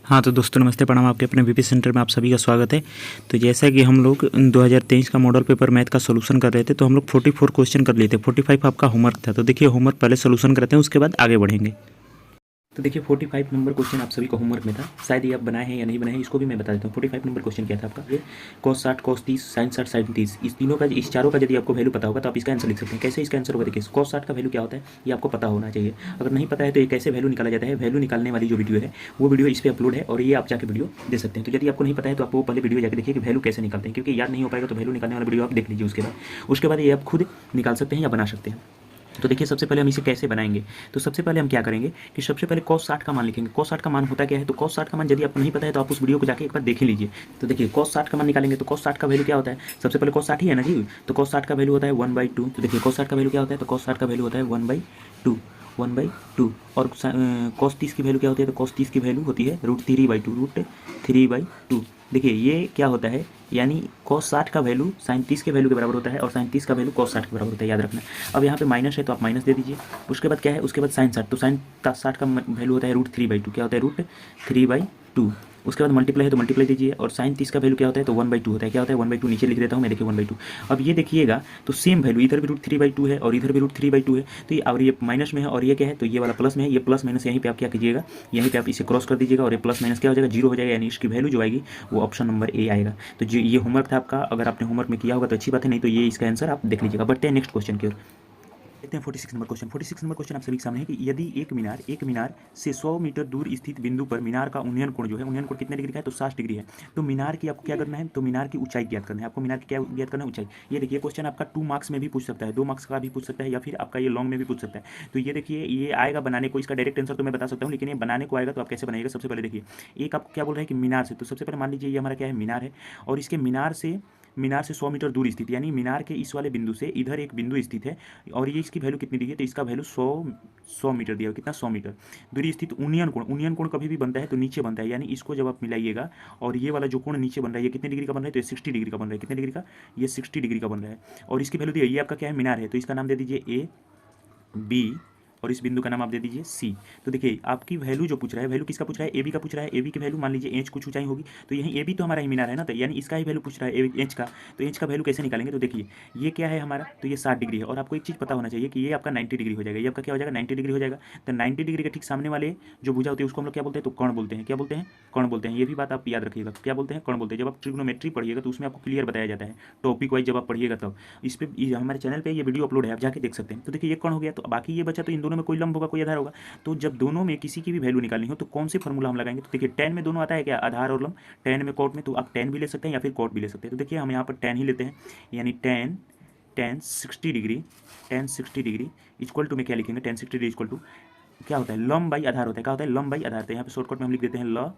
हाँ तो दोस्तों नमस्ते, प्रणाम। आपके अपने वीपी सेंटर में आप सभी का स्वागत है। तो जैसा कि हम लोग 2023 का मॉडल पेपर मैथ का सोल्यूशन कर रहे थे, तो हम लोग 44 क्वेश्चन कर लिए थे। 45 आपका होमवर्क था। तो देखिए होमवर्क पहले सोल्यूशन करते हैं, उसके बाद आगे बढ़ेंगे। तो देखिए 45 नंबर क्वेश्चन आप सभी को होमवर्क में था। शायद ये आप बनाए हैं या नहीं बनाए हैं, इसको भी मैं बता देता हूँ। 45 नंबर क्वेश्चन क्या था आपका, ये cos 60 cos 30 sin 60 sin 30, इस तीनों का, इस चारों का यदि आपको वैल्यू पता होगा तो आप इसका आंसर लिख सकते हैं। कैसे इसका आंसर होगा, देखिए cos 60 का वैल्यू क्या होता है ये आपको पता होना चाहिए। अगर नहीं पता है तो ये कैसे वैल्यू निकाला जाता है, वैल्यू निकालने वाली जो वीडियो है वो वीडियो इस पर अपलोड है और ये आप जाके वीडियो दे सकते हैं। तो यदि आपको नहीं पता है तो आप वो पहले वीडियो जाकर देखिए कि वैल्यू कैसे निकालते हैं, क्योंकि याद नहीं हो पाएगा तो वैल्यू निकालने वाला वीडियो आप देख लीजिए। उसके बाद ये आप खुद निकाल सकते हैं या बना सकते हैं। तो देखिए सबसे पहले हम इसे कैसे बनाएंगे। तो सबसे पहले हम क्या करेंगे कि सबसे पहले cos 60 का मान लिखेंगे। cos 60 का मान होता क्या है, तो cos 60 का मान यदि आपको नहीं पता है तो आप उस वीडियो को जाके एक बार देख ही लीजिए। तो देखिए cos 60 का मान निकालेंगे तो cos 60 का वैल्यू क्या होता है, सबसे पहले cos 60 ही है ना जी। तो cos 60 का वैल्यू होता है 1/2। तो देखिए cos 60 का वैल्यू क्या होता है, तो cos 60 का वैल्यू होता है 1/2, 1/2। और cos 30 की वैल्यू क्या होती है, तो cos 30 की वैल्यू होती है √3/2, √3/2। देखिए ये क्या होता है, यानी cos 60 का वैल्यू sin 30 के वैल्यू के बराबर होता है और sin 30 का वैल्यू cos 60 के बराबर होता है, याद रखना। अब यहाँ पे माइनस है तो आप माइनस दे दीजिए। उसके बाद क्या है, उसके बाद sin 60, तो sin 60 का वैल्यू होता है √3/2। क्या होता है, √3/2। उसके बाद मल्टीप्लाई है तो मल्टीप्लाई दीजिए। और sin 30 का वैल्यू क्या होता है, तो 1/2 होता है। क्या होता है, 1/2 नीचे लिख देता हूँ मैं, देखिए 1/2। अब ये देखिएगा तो सेम वैल्यू इधर भी √3/2 है और इधर भी √3/2 है। तो ये और ये माइनस में है और ये क्या है, तो ये वाला प्लस में है। ये प्लस माइनस यहीं पे आप क्या कीजिएगा, यहीं पे आप इसे क्रॉस कर दीजिएगा और ये प्लस माइनस क्या हो जाएगा, जीरो हो जाएगा। यानी इसकी वैल्यू जो आएगी वो ऑप्शन नंबर ए आएगा। तो जो ये होमवर्क था आपका, अगर आपने होमवर्क में किया होगा तो अच्छी बात है, नहीं तो ये इसका आंसर आप देख लीजिएगा। बढ़ते हैं नेक्स्ट क्वेश्चन की ओर। देखते हैं 46 नंबर क्वेश्चन। 46 नंबर क्वेश्चन आप सभी के सामने है कि यदि एक मीनार से 100 मीटर दूर स्थित बिंदु पर मीनार का उन्नयन कोण जो है, उन्नयन कोण कितने डिग्री का है, तो 60 डिग्री है। तो मीनार की आपको क्या करना है, तो मीनार की ऊंचाई ज्ञात करना है। आपको मीनार की क्या ज्ञात करना है, ऊंचाई। ये देखिए क्वेश्चन आपका 2 मार्क्स में भी पूछ सकता है, 2 मार्क्स का भी पूछ सकता है, या फिर आपका ये लॉन्ग में भी पूछ सकता है। तो ये देखिए ये आएगा बनाने को, इसका डायरेक्ट आंसर तो मैं बता सकता हूँ, लेकिन ये बनाने को आएगा तो आप कैसे बनाइएगा। सबसे पहले देखिए एक आपको क्या बोल रहा है कि मीनार से, तो सबसे पहले मान लीजिए ये हमारा क्या है, मीनार है। और इसके मीनार से 100 मीटर दूर स्थित, यानी मीनार के इस वाले बिंदु से इधर एक बिंदु स्थित है और ये इसकी वैल्यू कितनी दी है, तो इसका वैल्यू 100 मीटर दिया है। कितना, 100 मीटर दूरी स्थित उन्नयन कोण कभी भी बनता है तो नीचे बनता है, यानी इसको जब आप मिलाइएगा और ये वाला जो कोण नीचे बन रहा है ये कितने डिग्री का बन रहा है, तो ये 60 डिग्री का बन रहा है। कितने डिग्री का, ये 60 डिग्री का बन रहा है। और इसकी वैल्यू दी है, ये आपका क्या है, मीनार है, तो इसका नाम दे दीजिए ए बी और इस बिंदु का नाम आप दे दीजिए सी। तो देखिए आपकी वैल्यू जो पूछ रहा है, वैल्यू किसका पूछ रहा है, ए बी का पूछ रहा है। ए बी की वैल्यू मान लीजिए एच कुछ ऊंचाई होगी, तो यही ए बी तो हमारा ही मीनार है ना, तो यानी इसका ही वैल्यू पूछ रहा है एच का। तो एच का वैल्यू कैसे निकालेंगे, तो देखिए ये क्या है हमारा, तो ये 60 डिग्री है। और आपको एक चीज़ पता होना चाहिए कि ये आपका 90 डिग्री हो जाएगा। ये आपका क्या हो जाएगा, 90 डिग्री हो जाएगा। तो 90 डिग्री के ठीक सामने वाले जो भुजा होती है उसको हम लोग क्या बोलते हैं, तो कर्ण बोलते हैं। क्या बोलते हैं, कर्ण बोलते हैं। ये भी बात आप याद रखिएगा, क्या बोलते हैं, कर्ण बोलते हैं। जब आप ट्रिग्नोमेट्री पढ़िएगा तो उसमें आपको क्लियर बताया जाता है, टॉपिक वाइज जब आप पढ़िएगा तब। इस पे हमारे चैनल पे ये वीडियो अपलोड है, आप जाके देख सकते हैं। तो देखिए ये कर्ण हो गया, तो बाकी ये बचा, तो इन दोनों में कोई लंब होगा कोई आधार होगा। तो जब दोनों में किसी की भी वैल्यू निकालनी हो तो कौन सी फॉर्मूला हम लगाएंगे, तो देखिए tan में दोनों आता है क्या, आधार और लंब। tan में कॉट में, तो आप tan भी ले सकते हैं या फिर कॉट भी ले सकते हैं। तो देखिए हम यहाँ पर tan ही लेते हैं, यानी tan 60 डिग्री, इक्वल टू में क्या लिखेंगे, tan 60 डिग्री इक्वल टू क्या होता है, लंब बाई आधार होता है। क्या होता है, लंब बाई आधार। तो यहाँ पे शॉर्टकट में हम लिख देते हैं ल,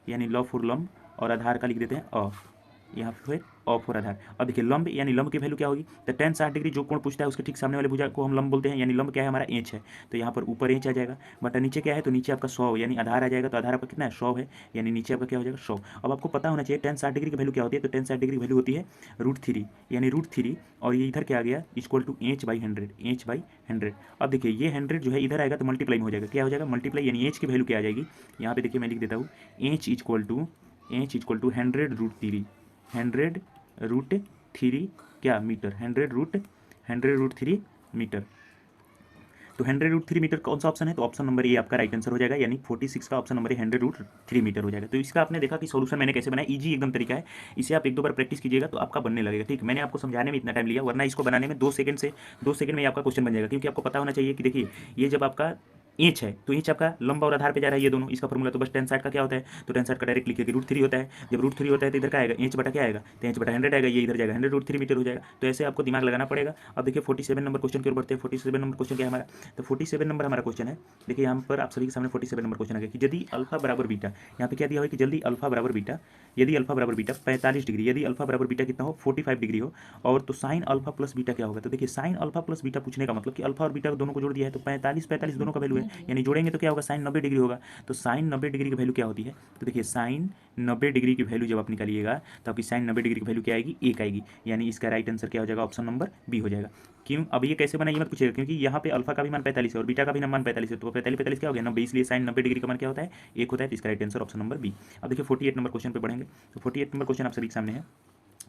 यानी ल फॉर लंब, और आधार का लिख देते हैं अ, यहाँ पे ऑफ और आधार। अब देखिए लंब यानी लंब की वैल्यू क्या होगी, तो tan 60 डिग्री जो कोण पूछता है उसके ठीक सामने वाले भुजा को हम लंब बोलते हैं, यानी लंब क्या है हमारा एच है। तो यहाँ पर ऊपर एच आ जाएगा, बटा नीचे क्या है, तो नीचे आपका 100 यानी आधार आ जाएगा। तो आधार आपका कितना है, 100 है, यानी नीचे आपका क्या हो जाएगा, 100। अब आपको पता होना चाहिए tan 60 डिग्री की वैल्यू क्या होती है, तो tan 60 डिग्री की वैल्यू होती है √3, यानी √3। और ये इधर क्या आ गया, इक्वल टू h/100। अब देखिए ये 100 जो है इधर आएगा तो मल्टीप्लाई में हो जाएगा। क्या हो जाएगा, मल्टीप्लाई, यानी एच की वैल्यू क्या आ जाएगी, यहाँ पे देखिए मैं लिख देता हूँ, एच इक्वल टू 100 √3 क्या मीटर, 100 √3 मीटर। तो 100 √3 मीटर कौन सा ऑप्शन है, तो ऑप्शन नंबर ए आपका राइट आंसर हो जाएगा, यानी 46 का ऑप्शन नंबर ए 100 √3 मीटर हो जाएगा। तो इसका आपने देखा कि सोल्यूशन मैंने कैसे बनाया, इजी एकदम तरीका है। इसे आप एक दो बार प्रैक्टिस कीजिएगा तो आपका बनने लगेगा। ठीक, मैंने आपको समझाने में इतना टाइम लिया, वरना इसको बनाने में 2 सेकंड में आपका क्वेश्चन बन जाएगा। क्योंकि आपको पता होना चाहिए कि देखिए ये जब आपका इंच है तो इंच आपका लंबा और आधार पे जा रहा है, ये दोनों इसका फॉर्मूला। तो बस tan 60 का क्या होता है, तो tan 60 का डायरेक्ट लिखिए कि √3 होता है। जब √3 होता है तो इधर क्या आएगा, इंच बटा क्या आएगा, तो इंच बटा 100 आएगा, ये इधर जाएगा, 100 √3 मीटर हो जाएगा। तो ऐसे आपको दिमाग लगाना पड़ेगा। अब देखिए 47 नंबर क्वेश्चन की ओर बढ़ते हैं। 47 नंबर क्वेश्चन क्या है हमारा, तो 47 नंबर हमारा क्वेश्चन है। देखिए यहाँ पर आप सभी के सामने 47 नंबर क्वेश्चन आ गया कि यदि अल्फा बराबर बीटा, यहाँ पे क्या दिया हुआ है कि जल्दी अल्फा बराबर बीटा, यदि अल्फा बराबर बीटा 45 डिग्री, यदि अल्फा बराबर बीटा कितना हो, 45 डिग्री हो, और तो साइन अल्फा प्लस बीटा क्या होगा। तो देखिए साइन अल्फा प्लस बीटा पूछने का मतलब कि अल्फा और बीटा दोनों को जोड़ दिया है, तो 45 दोनों का वैल्यू है। यानी जोड़ेंगे तो क्या होगा, साइन 90 डिग्री होगा। तो साइन 90 डिग्री की वैल्यू क्या होती है, तो देखिए साइन 90 डिग्री की वैल्यू जब आप निकालिएगा तो आपकी साइन 90 डिग्री की वैल्यू क्या आएगी, 1 आएगी। यानी इसका राइट आंसर क्या हो जाएगा, ऑप्शन नंबर बी हो जाएगा। क्यों, अब ये कैसे बना ये मत पूछिएगा, क्योंकि यहाँ पे अल्फा का भी मान 45 है और बीटा का भी मान 45 है, तो 45 क्या हो गया 90, इसलिए साइन 90 डिग्री का मान क्या होता है, 1 होता है। तो इसका right answer option number B. अब देखिए 48 नंबर क्वेश्चन पे बढ़ेंगे। तो 48 नंबर क्वेश्चन आप सभी के सामने है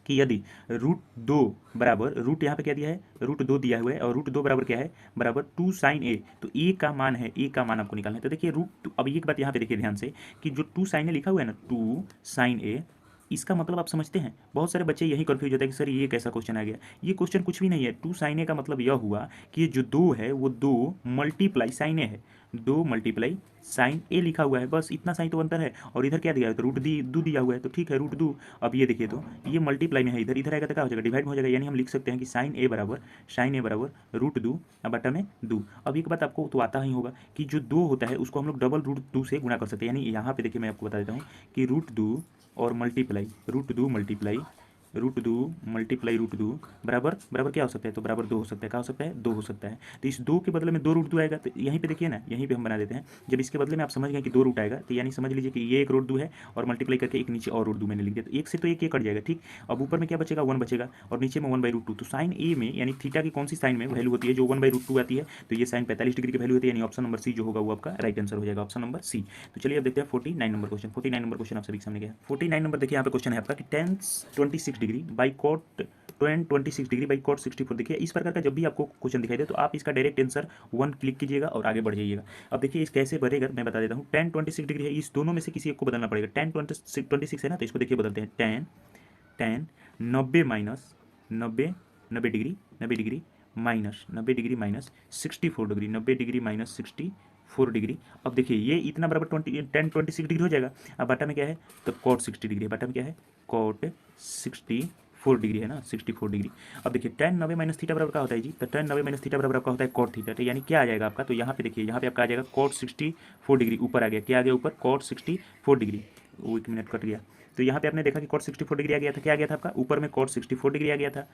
कि यदि √2 बराबर, रूट यहाँ पे क्या दिया है, √2 दिया हुआ है और √2 बराबर क्या है, बराबर 2 साइन ए, तो ए का मान है, ए का मान आपको निकालना है। तो देखिए अब एक बात यहाँ पे देखिए ध्यान से कि जो 2 साइन ए लिखा हुआ है ना, 2 साइन ए, इसका मतलब आप समझते हैं। बहुत सारे बच्चे यही कन्फ्यूज होता है कि सर ये कैसा क्वेश्चन आ गया। ये क्वेश्चन कुछ भी नहीं है। 2 साइन ए का मतलब यह हुआ कि ये जो 2 है वो 2 मल्टीप्लाई साइन ए है, 2 मल्टीप्लाई साइन ए लिखा हुआ है, बस इतना साइन तो अंतर है। और इधर क्या दिया है, तो √2 दिया हुआ है, तो ठीक है √2। अब ये देखिए तो ये मल्टीप्लाई में है, इधर इधर आएगा तो क्या हो जाएगा, डिवाइड में हो जाएगा। यानी हम लिख सकते हैं कि साइन ए बराबर √2 बटा में 2। अब एक बात आपको तो आता ही होगा कि जो 2 होता है उसको हम लोग डबल √2 से गुणा कर सकते हैं। यानी यहाँ पे देखिए मैं आपको बता देता हूँ कि √2 और मल्टीप्लाई √2 मल्टीप्लाई √2 बराबर बराबर क्या हो सकता है, तो बराबर 2 हो सकता है। क्या हो सकता है, 2 हो सकता है। तो इस 2 के बदले में 2 √2 आएगा, तो यहीं पे देखिए ना, यहीं पे हम बना देते हैं। जब इसके बदले में आप समझ गए कि 2 रूट आएगा, तो यानी समझ लीजिए कि ये एक √2 है और मल्टीप्लाई करके एक नीचे और √2 मैंने लिख दिया, तो एक से तो एक ये कट जाएगा, ठीक। अब ऊपर में क्या बचेगा, 1 बचेगा और नीचे में 1/√2। तो साइन ए में यानी थीटा की कौन सी साइन में वैल्यू होती है, जो 1/√2 आती है, तो ये साइन 45 डिग्री की वैल्यू होती है। यानी ऑप्शन नंबर सी जो होगा वो आपका राइट आंसर हो जाएगा, ऑप्शन नंबर सी। तो चलिए अब देखते हैं 49 नंबर क्वेश्चन। 49 नंबर क्वेश्चन आप सभी के सामने क्या है। 49 नंबर देखिए यहाँ पे क्वेश्चन है आपका कि tan 26 degree by cot 26 degree by cot 64। देखिए इस प्रकार का जब भी आपको क्वेश्चन दिखाई दे तो आप इसका डायरेक्ट आंसर 1 क्लिक कीजिएगा और आगे बढ़ जाइएगा। अब देखिए इस कैसे बढ़ेगा मैं बता देता हूँ। tan 26 डिग्री है, इस दोनों में से किसी एक को बदलना पड़ेगा। tan 26 है ना, तो इसको देखिए बदलते हैं। tan 90 minus 90 degree minus 90 degree minus 64 degree, 90 degree minus 64 degree. अब देखिए ये इतना बराबर tan 26 डिग्री हो जाएगा। अब बटा में क्या है, तो cot 60 डिग्री, बटा में क्या है, cot 64 डिग्री है ना, 64 डिग्री। अब देखिए tan 90 माइनस थीटा बराबर क्या होता है जी, तो tan 90 माइनस थीटा बराबर क्या होता है, cot थीटा। तो यानी क्या आ जाएगा आपका, तो यहाँ पे देखिए यहाँ पे आपका आ जाएगा cot 64 डिग्री, ऊपर आ गया, क्या आ गया ऊपर, cot 64 डिग्री। वो 1 मिनट कट गया। तो यहाँ पे आपने देखा कि cot 64 डिग्री आ गया था, क्या आ गया था आपका, ऊपर में cot 64 डिग्री आ गया था,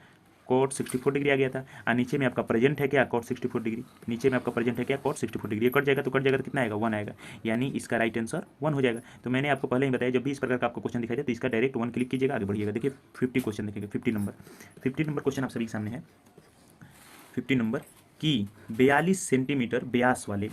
cot 64 डिग्री आ गया था। और नीचे में आपका प्रेजेंट है क्या, cot 64 डिग्री, नीचे में आपका प्रेजेंट है क्या, cot 64 डिग्री। कट जाएगा तो कितना आएगा, 1 आएगा। यानी इसका राइट आंसर 1 हो जाएगा। तो मैंने आपको पहले ही बताया जब भी इस प्रकार का आपको क्वेश्चन दिखाई दे तो इसका डायरेक्ट 1 क्लिक कीजिएगा, आगे बढ़िएगा। देखिए 50 क्वेश्चन देखेंगे, 50 नंबर क्वेश्चन आप सभी के सामने है। 50 नंबर कि 42 सेंटीमीटर व्यास वाले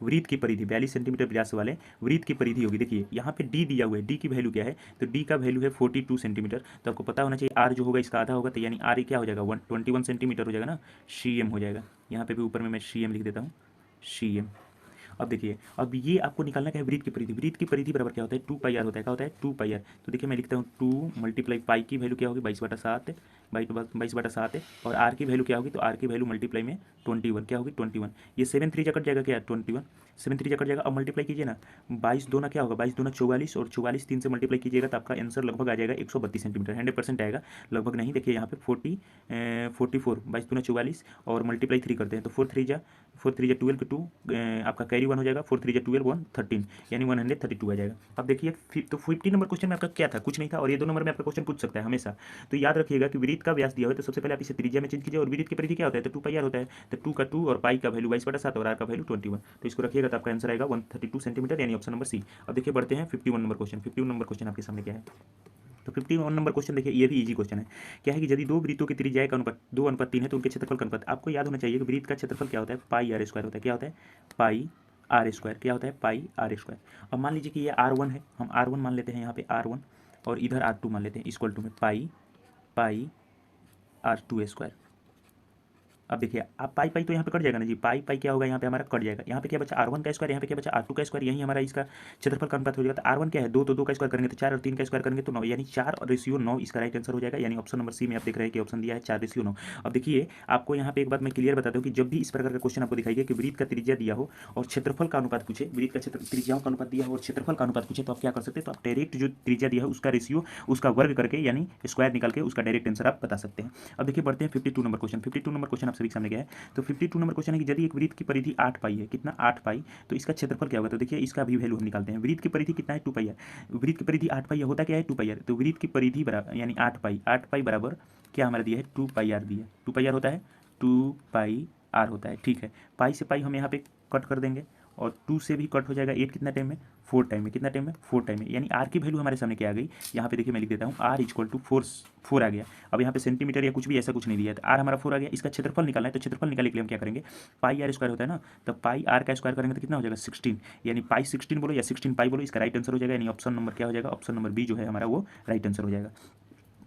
वृत्त की परिधि, 42 सेंटीमीटर व्यास वाले वृत्त की परिधि होगी। देखिए यहाँ पे डी दिया हुआ है, डी की वैल्यू क्या है, तो डी का वैल्यू है 42 सेंटीमीटर। तो आपको पता होना चाहिए आर जो होगा इसका आधा होगा, तो यानी आर क्या हो जाएगा, 121 सेंटीमीटर हो जाएगा ना, CM हो जाएगा। यहाँ पे भी ऊपर में मैं CM लिख देता हूँ, CM। अब देखिए अब ये आपको निकालना क्या है, वृत्त की परिधि बराबर क्या होता है, 2πr होता है। क्या होता है, 2πr। तो देखिए मैं लिखता हूँ 2 मल्टीप्लाई पाई की वैल्यू क्या होगी, 22/7 22/7 है। और आर की वैल्यू क्या होगी, तो आर की वैल्यू मल्टीप्लाई में 21 क्या होगी, 21। ये 7 3 कट जाएगा क्या, 21, 7 3 कट जाएगा। अब मल्टीप्लाई कीजिए ना, 22 दूना क्या होगा, 22 दूना 44 और 44 3 से मल्टीप्लाई कीजिएगा तो आपका आंसर लगभग आ जाएगा 132 सेंटीमीटर, 100% आएगा, लगभग नहीं। देखिए यहाँ पे 44, 22 दूना 44 और मल्टीप्लाई 3 करते हैं तो 4 3 जा 12 के 2 आपका कैरी 1 हो जाएगा, 4 3 जा 12 1 13 यानी 132 आ जाएगा। अब देखिए तो 50 नंबर क्वेश्चन में आपका क्या था, कुछ नहीं था। और ये 2 नंबर में आपका क्वेश्चन पूछ सकता है हमेशा। तो याद रखिएगा कि वृत्त का व्यास दिया हुआ है तो सबसे पहले आप इसे त्रिज्या में चेंज कीजिए। और वृत्त की परिधि क्या होता है, तो 2πr होता है। तो 2 का 2 और पाई का वैल्यू 22/7 और आर का वैल्यू 21, तो इसको रखिएगा तो आपका आंसर आएगा 132 सेंटीमीटर, यानी ऑप्शन नंबर सी। अब देखिए बढ़ते हैं 51 नंबर क्वेश्चन। 51 नंबर क्वेश्चन आपके सामने क्या है, तो 51 नंबर क्वेश्चन देखिए ये भी इजी क्वेश्चन है। क्या है कि यदि 2 वृत्तों की त्रिज्या का अनुपात 2:3 है तो उनके क्षेत्रफल का अनुपात आपको याद होना चाहिए कि वृत्त का क्षेत्रफल क्या होता है, πr² होता है। क्या होता है, πr², क्या होता है, πr²। अब मान लीजिए कि ये r1 है, हम r1 मान लेते हैं यहाँ पे r1 और इधर r2 मान लेते हैं, इक्वल टू में πr²। अब देखिए आप पाई तो यहाँ पे कट जाएगा ना जी, पाई क्या होगा यहाँ पे हमारा कट जाएगा। यहाँ पे क्या बचा, r1 का स्क्वायर, यहाँ पे क्या बचा, r2 का स्क्वायर, यही हमारा इसका क्षेत्रफल का अनुपात हो जाएगा। तो r1 क्या है, 2 तो 2 का स्क्वायर करेंगे तो 4 और 3 का स्क्वायर करेंगे तो 9, यानी 4:9 इसका राइट आंसर हो जाएगा। यानी ऑप्शन नंबर सी में आप देख रहे हैं कि ऑप्शन दिया है 4:9। अब देखिए आपको यहाँ पे एक बात मैं क्लियर बताता हूँ कि जब भी इस प्रकार का क्वेश्चन आपको दिखाई कि वृत्त का त्रिज्या दिया हो और क्षेत्रफल का अनुपात पूछे, वृत्त का त्रिज्याओं का अनुपात दिया हो और क्षेत्रफल का अनुपात पूछे, तो आप क्या कर सकते हैं, तो आप डायरेक्ट जो त्रिज्या दिया है उसका रेशियो, उसका वर्ग करके यानी स्क्वायर निकाल के उसका डायरेक्ट आंसर आप बता सकते हैं। अब देखिए बढ़ते हैं 52 नंबर क्वेश्चन। 52 नंबर क्वेश्चन आप सभी सामने गया है। तो 52 नंबर क्वेश्चन है कि यदि एक वृत्त की परिधि 8 पाई है, कितना 8 पाई, तो इसका क्षेत्रफल क्या होगा। तो देखिए इसका भी वैल्यू हम निकालते हैं। वृत्त की परिधि कितना है, 2 पाई है। वृत्त की परिधि 8 पाई होता क्या है, 2 पाई आर। तो वृत्त की परिधि बराबर यानी 8 पाई बराबर क्या हमारा दिया है, 2 पाई आर दिया है। 2 पाई आर होता है 2 पाई आर होता है, ठीक है। पाई से पाई हम यहाँ पे कट कर देंगे और 2 से भी कट हो जाएगा। 8 कितना टाइम में, 4 टाइम में, कितना टाइम में, 4 टाइम में, यानी आर की वैल्यू हमारे सामने क्या आ गई, यहाँ पे देखिए मैं लिख देता हूँ आर इक्वल टू 4 आ गया। अब यहाँ पे सेंटीमीटर या कुछ भी ऐसा कुछ नहीं दिया है, तो आर हमारा 4 आ गया। इसका क्षेत्रफल निकालना है, तो क्षेत्रफल निकालने के लिए हम क्या करेंगे, पाई आर स्क्वायर होता है ना, तो पाई आर का स्क्वायर करेंगे तो कितना हो जाएगा 16, यानी पाई 16 बोलो या 16 पाई बोलो, इसका राइट आंसर हो जाएगा, यानी ऑप्शन नंबर क्या हो जाएगा, ऑप्शन नंबर बी जो है हमारा वो राइट आंसर हो जाएगा।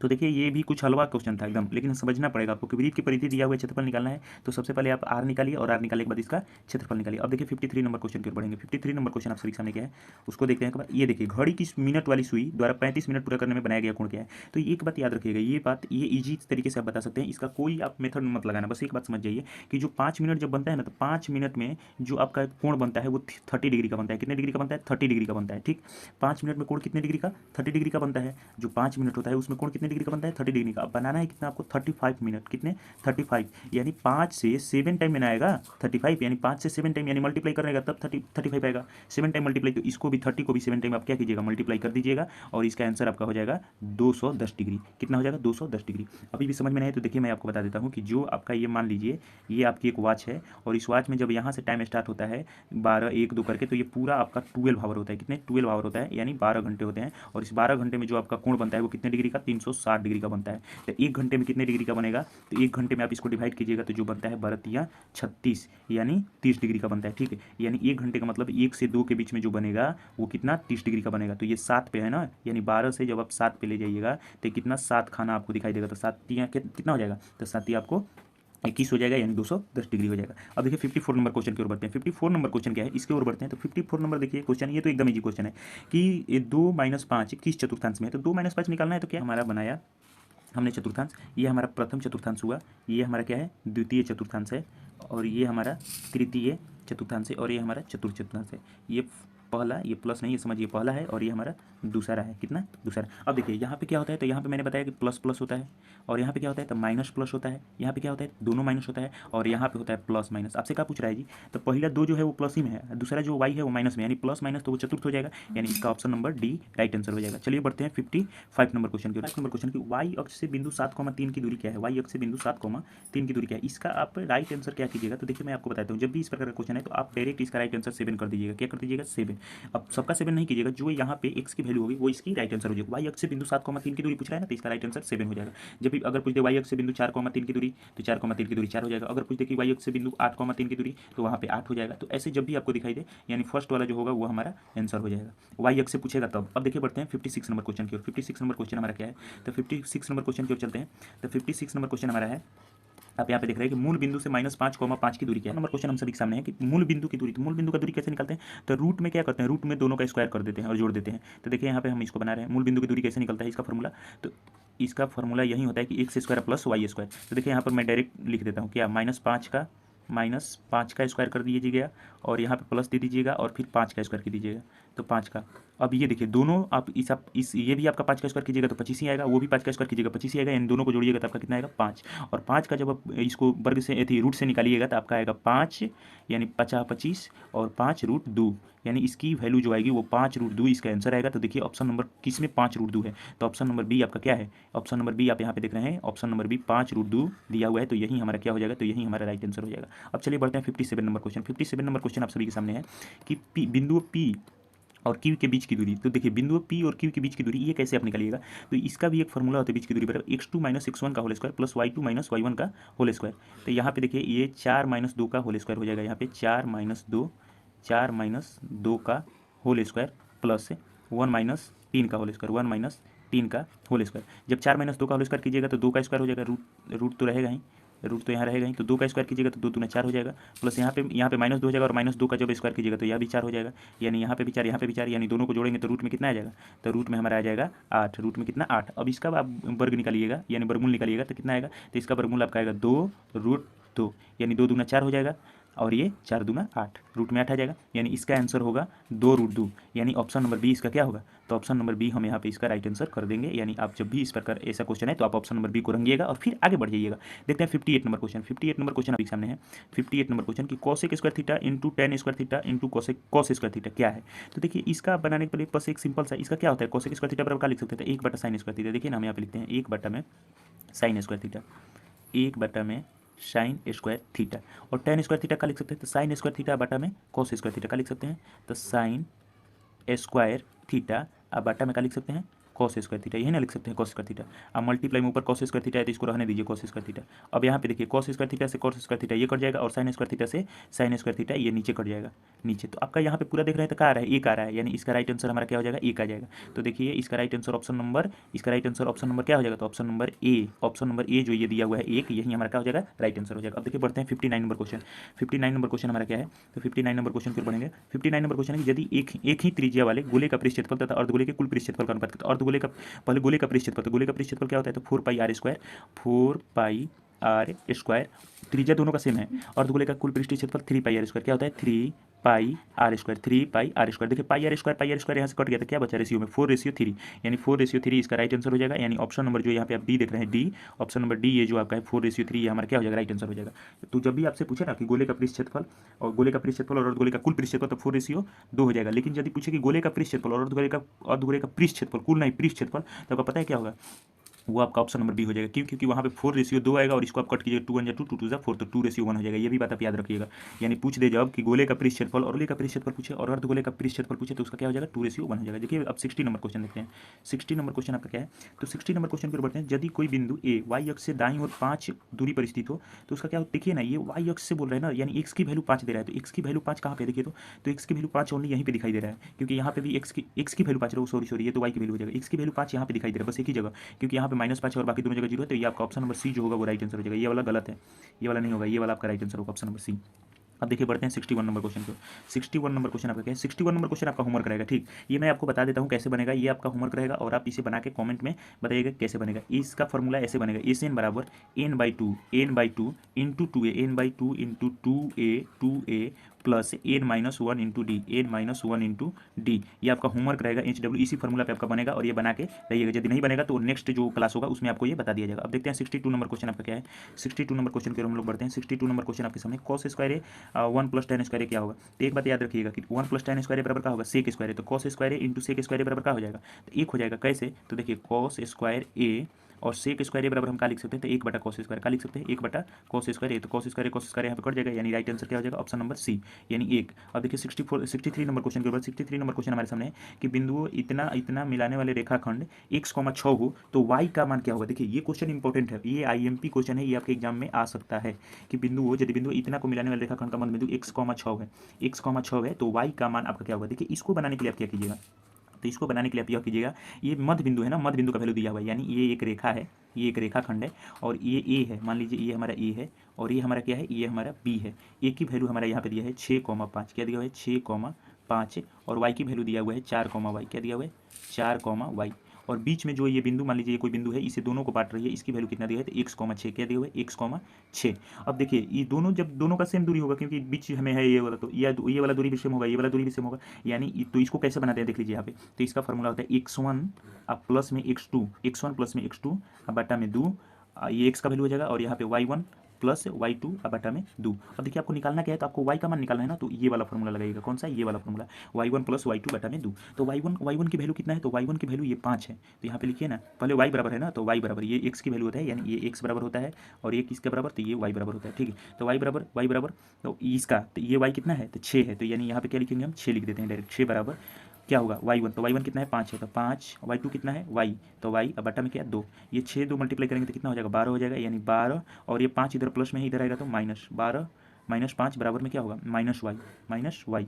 तो देखिए ये भी कुछ हलवा क्वेश्चन था एकदम, लेकिन समझना पड़ेगा आपको कि वृत्त की परिधि दिया हुआ क्षेत्रफल निकालना है। तो सबसे पहले आप आर निकालिए और आर निकालने के बाद इसका क्षेत्रफल निकालिए। अब देखिए 53 नंबर क्वेश्चन की ओर बढ़ेंगे। 53 नंबर क्वेश्चन आप सभी के सामने क्या है उसको देखते हैं एक बार। ये देखिए घड़ी की मिनट वाली सुई द्वारा 35 मिनट पूरा करने में बनाया गया कोण क्या है। तो एक बात याद रखिएगा, ये बात ये ईजी तरीके से आप बता सकते हैं, इसका कोई आप मेथड मत लगाना, बस एक बात समझ जाइए कि जो 5 मिनट जब बनता है ना, तो 5 मिनट में जो आपका कोण बनता है वो 30 डिग्री का बनता है। कितने डिग्री का बनता है, 30 डिग्री का बनता है, ठीक। 5 मिनट में कोण कितने डिग्री का, 30 डिग्री का बनता है। जो 5 मिनट होता है उसमें कोण कितने डिग्री का बनता है, 30 डिग्री का। अब बनाना है कितना आपको, 35 मिनट, कितने 35, यानी 5 से 7 टाइम में आएगा 35, यानी 5 से 7 टाइम यानी मल्टीप्लाई करेगा तब 35 आएगा। 7 टाइम मल्टीप्लाई, तो इसको भी 30 को भी 7 टाइम आप क्या कीजिएगा, मल्टीप्लाई कर दीजिएगा और इसका आंसर आपका हो जाएगा 210 डिग्री। कितना हो जाएगा, 210 डिग्री। अभी भी समझ में नहीं है तो देखिए मैं आपको बता देता हूँ कि जो आपका ये मान लीजिए ये आपकी एक वॉच है और इस वॉच में जब यहाँ से टाइम स्टार्ट होता है 12 1 2 करके, तो ये पूरा आपका 12 आवर होता है। कितने, 12 आवर होता है, यानी 12 घंटे होते हैं। और इस 12 घंटे में जो आपका कोण बनता है वो कितने डिग्री का, 360 डिग्री का बनता है। तो 1 घंटे में कितने डिग्री का बनेगा, तो 1 घंटे में आप इसको डिवाइड कीजिएगा तो जो बनता है 12 36, यानी 30 डिग्री का बनता है, ठीक है। यानी 1 घंटे का मतलब 1 से 2 के बीच में जो बनेगा वो कितना, 30 डिग्री का बनेगा। तो ये 7 पे है ना, यानी 12 से जब आप 7 पे ले जाइएगा तो कितना 7 खाना आपको दिखाई देगा। तो 7 कितना हो जाएगा, तो 7 आपको 21 हो जाएगा, यानी 210 डिग्री हो जाएगा। अब देखिए 54 नंबर क्वेश्चन की ओर बढ़ते हैं। 54 नंबर क्वेश्चन क्या है इसके ओर बढ़ते हैं। तो 54 नंबर देखिए क्वेश्चन, ये तो एकदम इजी क्वेश्चन है कि 2 - 5 किस चतुर्थांश में है। तो 2 - 5 निकालना है, तो क्या हमारा बनाया हमने चतुर्थांश, ये हमारा प्रथम चतुर्थांश हुआ, ये हमारा क्या है द्वितीय चतुर्थांश है, और ये हमारा तृतीय चतुर्थांश है, और ये हमारा चतुर्थ चतुर्थांश है। ये पहला, ये प्लस नहीं, ये समझिए पहला है, और ये हमारा दूसरा है। कितना, दूसरा। अब देखिए यहाँ पे क्या होता है, तो यहाँ पे मैंने बताया कि प्लस प्लस होता है, और यहाँ पे क्या होता है, तो माइनस प्लस होता है। यहाँ पे क्या होता है, दोनों माइनस होता है, और यहाँ पे होता है प्लस माइनस। आपसे क्या पूछ रहा है जी, तो पहला 2 जो है वो प्लस ही में है, दूसरा जो वाई है वो माइनस में, यानी प्लस माइनस तो वो चतुर्थ हो जाएगा, यानी इसका option number D right answer हो जाएगा। चलिए बढ़ते हैं 55 नंबर क्वेश्चन की। 5 नंबर क्वेश्चन की, वाई अक्ष से बिंदु 7,3 की दूरी क्या है। वाई अक्ष से बिंदु 7,3 की दूरी क्या है, इसका आप राइट आंसर क्या कीजिएगा। तो देखिए मैं आपको बताता हूँ, जब भी इस प्रकार का क्वेश्चन है तो आप डायरेक्ट इसका राइट आंसर 7 कर दीजिएगा। क्या कर दीजिएगा, 7। अब सबका 7 नहीं कीजिएगा, जो यहाँ पे x की वैल्यू होगी वो इसकी राइट आंसर हो जाएगा। वाई अक्ष से बिंदु 7,3 की दूरी पूछ रहा है ना, तो इसका राइट आंसर 7 हो जाएगा। जब भी अगर पूछ दे वाई अक्ष से बिंदु 4,3 की दूरी, तो 4,3 की दूरी 4 हो जाएगा। अगर पूछ दे कि वाई अक्ष से बिंदु 8,3 की दूरी, तो वहाँ पे 8 हो जाएगा। तो ऐसे जब भी आपको दिखाई दे, यानी फर्स्ट वाला जो होगा वो हमारा आंसर हो जाएगा। वाई अक्ष से पूछेगा तब। अब देखिए बढ़ते हैं 56 नंबर क्वेश्चन की ओर। 56 नंबर क्वेश्चन हमारा क्या है, तो 56 नंबर क्वेश्चन की ओर चलते हैं। तो 56 नंबर क्वेश्चन हमारा है, आप यहाँ पे देख रहे हैं कि मूल बिंदु से -5,5 की दूरी क्या है। नंबर क्वेश्चन हम सभी के सामने है कि मूल बिंदु की दूरी, तो मूल बिंदु का दूरी कैसे निकालते हैं, तो रूट में क्या करते हैं, रूट में दोनों का स्क्वायर कर देते हैं और जोड़ देते हैं। तो देखिए यहाँ पे हम इसको बना रहे हैं, मूल बिंदु की दूरी कैसे निकलता है इसका फॉर्मूला, तो इसका फॉर्मूला यही होता है कि x square plus y square. तो देखिए यहाँ पर मैं डायरेक्ट लिख देता हूँ क्या, -5 का स्क्वायर कर दीजिएगा और यहाँ पे प्लस दे दीजिएगा और फिर 5 का स्क्वायर कर दीजिएगा, तो 5 का। अब ये देखिए दोनों आप इस ये भी आपका 5 का स्क्वायर कीजिएगा तो 25 ही आएगा, वो भी 5 का स्क्वायर कीजिएगा 25 ही आएगा, इन दोनों को जोड़िएगा तो आपका कितना आएगा, 5। और 5 का जब आप इसको वर्ग से रूट से निकालिएगा तो आपका आएगा 5, यानी 50 25 और 5√2, यानी इसकी वैल्यू जो आएगी वो 5√2 इसका आंसर आएगा। तो देखिए ऑप्शन नंबर किस में 5√2 है, तो ऑप्शन नंबर बी आपका क्या है, ऑप्शन नंबर बी आप यहाँ पे देख रहे हैं, ऑप्शन नंबर बी 5√2 दिया हुआ है, तो यही हमारा क्या हो जाएगा, तो यही हमारा राइट आंसर हो जाएगा। अब चलिए बढ़ते हैं 57 नंबर क्वेश्चन। 57 नंबर क्वेश्चन आप सभी के सामने है कि बिंदु P और Q के बीच की दूरी। तो देखिए बिंदु P और Q के बीच की दूरी ये कैसे आप निकालिएगा, तो इसका भी एक फॉर्मूला होता है बीच की दूरी पर, x2 - x1 का whole square plus y2 - y1 का होल स्क्वायर। तो यहाँ पे देखिए ये 4 - 2 का होल स्क्वायर हो जाएगा, यहाँ पे 4 - 2 का होल स्क्वायर प्लस 1 - 3 का होल स्क्वायर, 1 - 3 का होल स्क्वायर। जब 4 - 2 का होल स्क्वायर कीजिएगा तो 2 का स्क्वायर हो जाएगा, रूट तो रहेगा ही, रूट तो यहाँ रहेगा ही, तो 2 का स्क्वायर कीजिएगा तो 2 दूना 4 हो जाएगा, प्लस यहाँ पे -2 हो जाएगा, और -2 का जब स्क्वायर कीजिएगा तो यह भी 4 हो जाएगा, यानी यहाँ पे भी 4 यहाँ पे भी 4, यानी दोनों को जोड़ेंगे तो रूट में कितना आ जाएगा, तो रूट में हमारा आ जाएगा 8, रूट में कितना 8। अब इसका आप वर्ग निकालिएगा यानी वर्गमूल निकालिएगा तो कितना आएगा, तो इसका वर्गमूल आपका आएगा 2√2, यानी 2 दूना 4 हो जाएगा, और ये 4 दूना 8, रूट में 8 आ जाएगा, यानी इसका आंसर होगा 2√2, यानी ऑप्शन नंबर बी इसका क्या होगा, तो ऑप्शन नंबर बी हम यहाँ पे इसका राइट आंसर कर देंगे। यानी आप जब भी इस प्रकार ऐसा क्वेश्चन है तो आप ऑप्शन नंबर बी को रंगिएगा और फिर आगे बढ़ जाइएगा। देखते हैं 58 नंबर क्वेश्चन। 58 नंबर क्वेश्चन आपके सामने है। 58 नंबर क्वेश्चन की cosec square theta into ten square theta into cos square theta क्या है। तो देखिए इसका बनाने के लिए बस एक सिंपल सा इसका क्या होता है, कोसेक स्क्वायर थीटा बराबर क्या लिख सकते हैं, 1/sin स्क्वायर थीटा। देखिए ना हम यहाँ पे लिखते हैं 1/sin square theta, 1/sin sine square theta. और टेन स्क्वायर थीटा का लिख सकते हैं तो साइन स्क्वायर थीटा बटा में कॉस स्क्वायर थीटा का लिख सकते हैं, तो साइन स्क्वायर थीटा अब बटा में का लिख सकते हैं कॉस स्क्वायर थीटा, यही ना लिख सकते हैं कॉस स्क्वायर थीटा। अब मल्टीप्लाई में ऊपर कॉस स्क्वायर थीटा है तो इसको रहने दीजिए कॉस स्क्वायर थीटा। अब यहाँ पे देखिए कॉस स्क्वायर थीटा से कॉस स्क्वायर थीटा ये कट जाएगा और साइन स्क्वायर थीटा से साइन स्क्वायर थीटा ये नीचे कट जाएगा नीचे। तो आपका यहाँ पे पूरा देख रहे हैं तो क्या आ रहा है, एक आ रहा है, यानी इसका राइट आंसर हमारा क्या हो जाएगा, एक आ जाएगा। तो देखिए इसका राइट आंसर ऑप्शन नंबर क्या हो जाएगा, तो ऑप्शन नंबर ए जो ये दिया हुआ है एक, यही हमारा क्या हो जाएगा, राइट आंसर हो जाएगा। अब देखिए बढ़ते हैं 59 नंबर क्वेश्चन। 59 नंबर क्वेश्चन हमारा क्या है, तो 59 नंबर क्वेश्चन फिर पढ़ेंगे। 59 नंबर क्वेश्चन है कि यदि एक ही त्रिज्या वाले गोले का पृष्ठ क्षेत्रफल तथा अर्धगोले के कुल पृष्ठ क्षेत्रफल का अनुपात, अर्धगोले का पहले गोले का पृष्ठ क्षेत्रफल, तो गोले का पृष्ठ क्षेत्रफल क्या होता है, तो 4πr², त्रिज्या दोनों का सेम है। अर्धगोले का कुल पृष्ठीय क्षेत्रफल 3πr², क्या होता है 3πr²। देखिए पाई आर स्क्वायर यहाँ से कट गया था, क्या बचा रेशियो में 4:3, यानी 4:3 इसका राइट आंसर हो जाएगा। यानी ऑप्शन नंबर जो यहाँ पे आप डी देख रहे हैं, डी ऑप्शन नंबर डी ये जो आपका है 4:3 ये हमारा क्या हो जाएगा, राइट आंसर हो जाएगा। तो जब भी आपसे पूछे ना कि गोले का पृष्ठ क्षेत्रफल और गोले का पृष्ठ क्षेत्रफल और अर्धगोले का कुल पृष्ठ क्षेत्रफल, तो 4:2 हो जाएगा। लेकिन यदि पूछे कि गोले का पृष्ठ क्षेत्रफल और अर्धगोले का पृष्ठ क्षेत्रफल, कुल नहीं पृष्ठ क्षेत्रफल, तो आपको पता है क्या होगा, वो आपका ऑप्शन नंबर बी हो जाएगा। क्यों, क्योंकि वहाँ पे 4:2 आएगा और इसको आप कट कीजिए 2 1 2 2 2 4, तो 2:1 हो जाएगा। ये भी बात आप याद रखिएगा। यानी पूछ दे जब कि गोले का पृष्ठ क्षेत्रफल और गोले का पृष्ठ क्षेत्रफल पूछे और अर्धगोले का पृष्ठ क्षेत्रफल पूछे तो उसका क्या हो जाएगा, 2:1 हो जाएगा। देखिए अब 60 नंबर क्वेश्चन देखते हैं। 60 नंबर क्वेश्चन आपका क्या है, तो 60 नंबर क्वेश्चन पर बढ़ते हैं। यदि कोई बिंदु ए वाई अक्ष से दाईं ओर 5 दूरी पर स्थित हो तो उसका क्या हो, देखिए ना ये वाई अक्ष से बोल रहे हैं ना, यानी एक्स की वैल्यू 5 दे रहा है। तो एक्स की वैल्यू 5 कहाँ पे देखिए, तो एक्स की वैल्यू 5 ओनली यहीं पे दिखाई दे रहा है, क्योंकि यहाँ पे भी एक्स की वैल्यू 5 सॉरी ये तो वाई की वैल्यू हो जाएगा। एक्स की वैल्यू 5 यहाँ पे दिखाई दे रहा है बस एक ही जगह, क्योंकि यहाँ पे -5 और बाकी दोनों जगह 0 है। तो ये आपका ऑप्शन नंबर सी जो होगा वो राइट आंसर हो जाएगा। ये वाला गलत है, ये वाला नहीं होगा, ये वाला आपका राइट आंसर होगा ऑप्शन नंबर सी। अब देखिए बढ़ते हैं 61 नंबर क्वेश्चन को। 61 नंबर क्वेश्चन आपका क्या है, 61 नंबर क्वेश्चन आपका होमवर्क रहेगा। ठीक, ये मैं आपको बता देता हूँ कैसे बनेगा, ये आपका होमवर्क रहेगा और आप इसे बना के कमेंट में बताइएगा कैसे बनेगा। इसका फॉर्मूला ऐसे बनेगा, एन बराबर n/2 into 2a, n/2 into 2a plus n-1 into D, n-1 into D. ये आपका होमवर्क रहेगा HW, इसी फॉर्मूला पे आपका बनेगा और ये बना के रहिएगा। यदि नहीं बनेगा तो नेक्स्ट जो क्लास होगा उसमें आपको ये बता दिया जाएगा। अब देखते हैं 62 नंबर क्वेश्चन आपका क्या है। 62 नंबर क्वेश्चन की ओर हम लोग बढ़ते हैं। 62 नंबर क्वेश्चन आपके सामने कॉस स्क्वायर है 1 + tan स्क्वायर क्या होगा। तो एक बात याद रखिएगा कि 1 + tan स्क्वायर बराबर क्या होगा, सेक स्क्वायर है। तो cos square into sec square बराबर क्या हो जाएगा, तो 1 हो जाएगा। कैसे, तो देखिए कॉस स्क्वायर ए और सेक स्क्वायर बराबर हम क्या लिख सकते हैं, तो 1/cos स्क्वायर का लिख सकते हैं, 1/cos स्क्वायर ए। तो cos स्क्वायर यहाँ पे कट जाएगा, यानी राइट आंसर क्या हो जाएगा, ऑप्शन नंबर सी यानी 1। अब देखिए 63 नंबर क्वेश्चन के ऊपर 63 नंबर क्वेश्चन हमारे सामने है कि बिंदुओं इतना मिलाने वाले रेखाखंड x,6 हो तो y का मान क्या होगा। देखिए ये क्वेश्चन इंपॉर्टेंट है, ये IMP क्वेश्चन है, ये आपके एग्जाम में आ सकता है कि यदि बिंदु इतना को मिलाने वाले रेखाखंड का मान बिंदु x,6 है, x,6 है तो y का मान आपका क्या होगा। देखिए इसको बनाने के लिए आप क्या कीजिएगा, तो इसको बनाने के लिए आप यह कीजिएगा, ये मध्य बिंदु है ना, मध्य बिंदु का वैल्यू दिया हुआ है, यानी ये एक रेखा है, ये एक रेखाखंड है और ये ए है। मान लीजिए ये हमारा ए है और ये हमारा क्या है, ये हमारा बी है। ए की वैल्यू हमारा यहाँ पे दिया है 6,5, क्या दिया हुआ है 6,5 और वाई की वैल्यू दिया हुआ है 4,y, क्या दिया हुआ है 4,y। और बीच में जो ये बिंदु, मान लीजिए ये कोई बिंदु है, इसे दोनों को बांट रही है, इसकी वैल्यू कितना दिया है, तो 1,6, क्या दिया हुआ है 1,6। अब देखिए ये दोनों, जब दोनों का सेम दूरी होगा, क्योंकि बीच हमें है ये वाला, तो ये वाला दूरी भी सेम होगा, ये वाला दूरी भी सेम होगा, यानी तो इसको कैसे बनाते हैं देख लीजिए यहाँ पे। तो इसका फॉर्मूला होता है x1 अब प्लस में x2, x1 प्लस में x2 अब बटा में 2, ये x का वैल्यू हो जाएगा और यहाँ पे y1 प्लस y2 अब बटा में 2। अब देखिए आपको निकालना क्या है, तो आपको y का मान निकालना है ना, तो ये वाला फॉर्मूला लगाइएगा। कौन सा, ये वाला फॉर्मूला, y1 प्लस y2 बटा में 2। तो y1 की वैल्यू कितना है, तो y1 की वैल्यू ये 5 है। तो यहाँ पे लिखिए ना, पहले y बराबर है ना, तो y बराबर ये x की वैल्यू होता है, यानी ये x बराबर होता है और ये किसके बराबर, तो ये y बराबर होता है। ठीक है, तो y बराबर तो इसका, तो ये y कितना है, तो 6 है। तो यानी यहाँ पे क्या लिखेंगे हम, 6 लिख देते हैं डायरेक्ट। 6 बराबर क्या होगा y1, तो y1 कितना है 5 है, तो 5, y2 कितना है y, तो y अब बटा में क्या 2, ये 6 2 मल्टीप्लाई करेंगे तो कितना हो जाएगा 12 हो जाएगा, यानी 12 और ये 5 इधर प्लस में ही इधर आएगा तो -12 -5 बराबर में क्या होगा -y।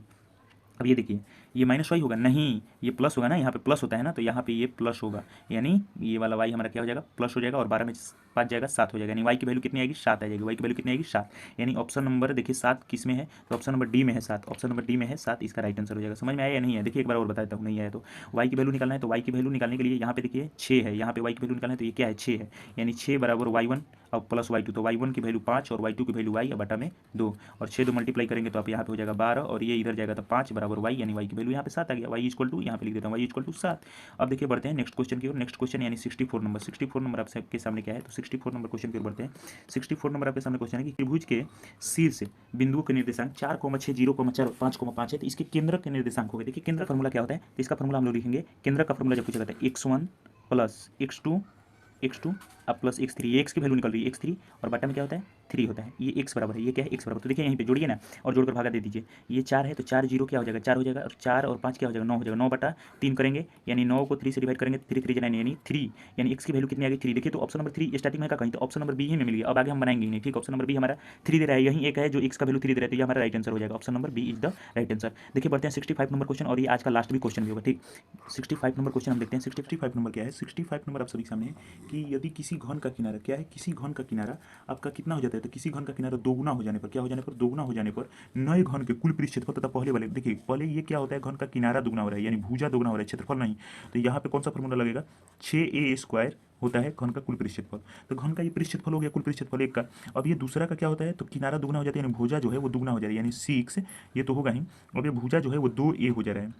अब ये देखिए ये -y होगा, नहीं ये प्लस होगा ना, यहाँ पे प्लस होता है ना, तो यहाँ पे ये प्लस होगा, यानी ये वाला y हमारा क्या हो जाएगा, प्लस हो जाएगा और 12 में 5 जाएगा 7 हो जाएगा, यानी y की वैल्यू कितनी आएगी 7 आ जाएगी। y की वैल्यू कितनी आएगी 7, यानी ऑप्शन नंबर देखिए 7 किस में है, तो ऑप्शन नंबर डी में है 7, ऑप्शन नंबर डी में है 7, इसका राइट आंसर हो जाएगा। समझ में आया या नहीं है, देखिए एक बार और बता देता हूँ, नहीं आया तो y की वैल्यू निकालना है, तो y की वैल्यू निकालने के लिए यहाँ पे देखिए 6 है, यहाँ पे y की वैल्यू निकालना है तो ये क्या है 6 है, यानी 6 बराबर y1 और प्लस y2, तो y1 की वैल्यू 5 और y2 की वैल्यू y बटा में 2 और 6 2 मल्टीप्लाई करेंगे तो आप यहाँ पे हो जाएगा 12 और ये इधर जाएगा तो 5 बराबर y, यानी y की वैल्यू यहाँ पे 7 आ गया। y इक्वल टू यहाँ पे लिख देता हूँ y इक्वल टू 7। अब देखिए बढ़ते हैं नेक्स्ट क्वेश्चन की ओर। नेक्स्ट क्वेश्चन यानी 64 नंबर आपके सामने क्या है, तो 64 नंबर क्वेश्चन की ओर बढ़ते हैं। 64 नंबर आपके सामने क्वेश्चन है कि त्रिभुज के शीर्ष बिंदुओं के निर्देशांक 4,6 0,4 5,5 है, तो इसके केंद्र के निर्देशांक हो गए। देखिए केंद्र फॉर्मूला क्या होता है, तो इसका फॉर्मूला हम लोग लिखेंगे, केंद्र का फॉर्मूला जब पूछा जाता है x1 प्लस x2 अब प्लस x3, ये x की वैल्यू निकल रही है x3 और बटा में क्या होता है 3 होता है। ये x बराबर है, ये क्या है x बराबर, तो देखिए यहीं पे जोड़िए ना और जोड़कर भागा दे दीजिए। ये 4 है तो 4 जीरो क्या हो जाएगा 4 हो जाएगा, और 4 और 5 क्या हो जाएगा 9 हो जाएगा। 9/3 करेंगे यानी 9 को 3 से डिवाइड करेंगे, 3 3 9 यानी 3, यानी x की वैल्यू कितनी आ गई 3। देखिए तो ऑप्शन नंबर 3 स्टार्टिंग में का कहीं, तो ऑप्शन नंबर बी ही में मिल गया। अब आगे हम बनाएंगे ही नहीं, ठीक। ऑप्शन नंबर बी हमारा 3 दे रहा है, यही एक है जो x का वैल्यू 3 दे रहा है, तो ये हमारा राइट आंसर हो जाएगा। Option number B is the right answer. देखिए बढ़ते हैं 65 नंबर क्वेश्चन, और ये आज का लास्ट भी क्वेश्चन भी होगा, ठीक। 65 नंबर क्वेश्चन हम देखते हैं। 65 नंबर क्या है, 65 नंबर आप सभी के सामने है कि यदि किसी घन का किनारा क्या है, किसी घन का किनारा आपका कितना हो जाता है, तो किसी घन का किनारा दोगुना हो जाने पर, क्या हो जाने पर, दोगुना हो जाने पर नए घन के कुल पृष्ठफल तथा पहले वाले, देखिए पहले ये क्या होता है, घन का किनारा दुगना हो रहा है यानी भुजा दुगना हो रहा है, क्षेत्रफल नहीं। तो यहाँ पे कौन सा फॉर्मूला लगेगा, 6a² होता है घन का कुल पृष्ठफल। तो घन का ये पृष्ठफल हो गया, कुल पृष्ठफल एक का। अब ये दूसरा का क्या होता है, तो किनारा दुगना हो जाता है यानी भुजा जो है वो दुगना हो जा रहा है यानी 6, ये तो होगा ही। अब ये भुजा जो है वो 2a हो जा रहा है,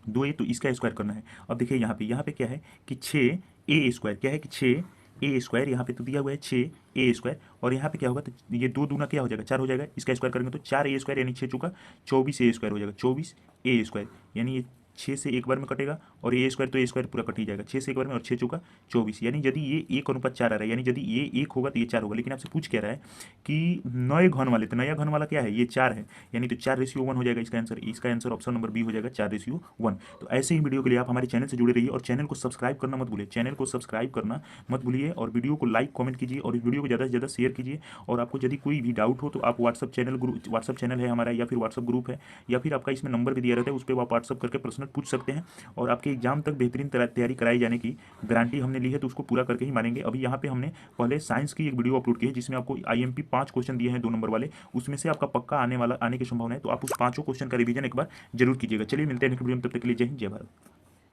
2a, तो इसका स्क्वायर करना है। अब देखिए यहाँ पे क्या है कि 6a², क्या है कि 6a², यहाँ पे तो दिया हुआ है 6a², और यहाँ पे क्या होगा, तो ये 2 दूना क्या हो जाएगा 4 हो जाएगा, इसका स्क्वायर करेंगे तो 4a² यानी 6 चुका 24a² हो जाएगा, 24a², यानी ये 6 से एक बार में कटेगा, और ये स्क्वायर तो ए स्क्वायर पूरा कट ही जाएगा, 6 से एक बार में, और 6 चुका 24, यानी यदि ये 1:4 आ रहा है, यानी यदि ये 1 होगा तो ये 4 होगा। लेकिन आपसे पूछ क्या रहा है कि नए घन वाले, तो नया घन वाला क्या है, ये 4 है, यानी तो 4:1 हो जाएगा इसका आंसर। इसका आंसर ऑप्शन नंबर बी हो जाएगा 4:1। तो ऐसे ही वीडियो के लिए आप हमारे चैनल से जुड़े रहिए, और चैनल को सब्सक्राइब करना मत भूलिए, चैनल को सब्सक्राइब करना मत भूलिए, और वीडियो को लाइक कमेंट कीजिए, और इस वीडियो को ज़्यादा से ज़्यादा शेयर कीजिए। और आपको यदि कोई भी डाउट हो तो आप व्हाट्सअप चैनल है हमारा, या फिर व्हाट्सअप ग्रुप है, या फिर आपका इसमें नंबर भी दिया रहता है, उस पर आप व्हाट्सअप करके पर्सनल पूछ सकते हैं। और आपके एग्जाम तक बेहतरीन तैयारी कराई जाने की गारंटी हमने ली है, तो उसको पूरा करके ही मानेंगे। अभी यहाँ पे हमने पहले साइंस की एक वीडियो अपलोड की है, जिसमें आपको IMP 5 क्वेश्चन दिए हैं 2 नंबर वाले, उसमें से आपका पक्का आने की संभावना है, तो आप उस 5 क्वेश्चन का रिवीजन एक बार जरूर कीजिएगा। चलिए मिलते हैं नेक्स्ट वीडियो में, तब तक के लिए जय हिंद जय भारत।